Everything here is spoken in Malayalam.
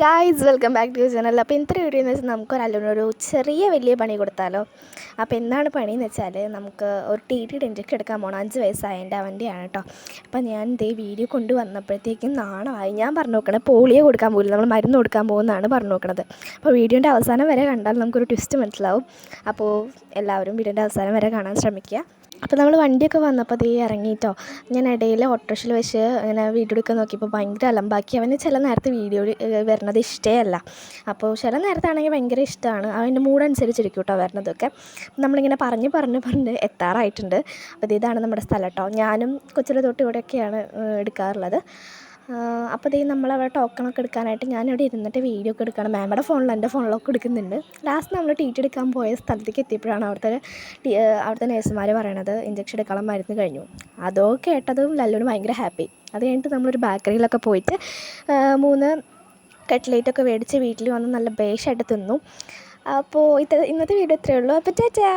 Guys welcome back to channel. അപ്പോൾ ഇന്നത്തെ വീഡിയോ എന്ന് വെച്ചാൽ നമുക്കൊരു വലിയ പണി കൊടുത്താലോ. അപ്പോൾ എന്താണ് പണിയെന്ന് വെച്ചാൽ നമുക്ക് ഒരു ടി ഇഞ്ചക്ഷൻ എടുക്കാൻ പോകണം. 5 വയസ്സായതിൻ്റെ അവൻ്റെയാണ് കേട്ടോ. അപ്പോൾ ഞാൻ ഇതേ വീഡിയോ കൊണ്ടുവന്നപ്പോഴത്തേക്കും നാണമായി. ഞാൻ പറഞ്ഞു നോക്കണേ പോളിയോ കൊടുക്കാൻ പോലും നമ്മൾ മരുന്ന് കൊടുക്കാൻ പോകുന്നതാണ് പറഞ്ഞു നോക്കണത്. അപ്പോൾ വീഡിയോൻ്റെ അവസാനം വരെ കണ്ടാൽ നമുക്കൊരു ട്വിസ്റ്റ് മനസ്സിലാവും. അപ്പോൾ എല്ലാവരും വീഡിയോൻ്റെ അവസാനം വരെ കാണാൻ ശ്രമിക്കുക. അപ്പോൾ നമ്മൾ വണ്ടിയൊക്കെ വന്നപ്പോൾ അതേ ഇറങ്ങിയിട്ടോ. ഞാൻ ഇടയിൽ ഓട്ടോറിക്ഷയിൽ വെച്ച് ഇങ്ങനെ വീഡിയോ എടുക്കാൻ നോക്കിയപ്പോൾ ഭയങ്കര അലമ്പാക്കി. അവന് ചില നേരത്തെ വീഡിയോ വരുന്നത് ഇഷ്ടമല്ല. അപ്പോൾ ചില നേരത്താണെങ്കിൽ ഭയങ്കര ഇഷ്ടമാണ്. അവൻ്റെ മൂഡനുസരിച്ചിരിക്കും കേട്ടോ വരുന്നതൊക്കെ. നമ്മളിങ്ങനെ പറഞ്ഞ് എത്താറായിട്ടുണ്ട്. അപ്പോൾ ഇതാണ് നമ്മുടെ സ്ഥലം കേട്ടോ. ഞാനും കൊച്ചിലെ തൊട്ട് ഇവിടെയൊക്കെയാണ് എടുക്കാറുള്ളത്. അപ്പോൾ ഇതേ നമ്മളവിടെ ടോക്കണൊക്കെ എടുക്കാനായിട്ട് ഞാനിവിടെ ഇരുന്നിട്ട് വീഡിയോ ഒക്കെ എടുക്കണം. മാമയുടെ ഫോണിൽ എൻ്റെ ഫോണിലൊക്കെ എടുക്കുന്നുണ്ട്. ലാസ്റ്റ് നമ്മൾ ടി എടുക്കാൻ പോയ സ്ഥലത്തേക്ക് എത്തിയപ്പോഴാണ് അവിടുത്തെ നേഴ്സുമാർ പറയണത് ഇഞ്ചക്ഷൻ എടുക്കാനുള്ള മരുന്ന് കഴിഞ്ഞു. അതൊക്കെ കേട്ടതും ലല്ലുവിന് ഭയങ്കര ഹാപ്പി. അത് കഴിഞ്ഞിട്ട് നമ്മളൊരു ബേക്കറിയിലൊക്കെ പോയിട്ട് 3 കട്ട്ലേറ്റൊക്കെ മേടിച്ച് വീട്ടിൽ വന്ന് നല്ല ബേഷായിട്ട് തിന്നു. അപ്പോൾ ഇന്നത്തെ വീഡിയോ ഇത്രയേ ഉള്ളൂ. അപ്പോൾ ടാറ്റാ.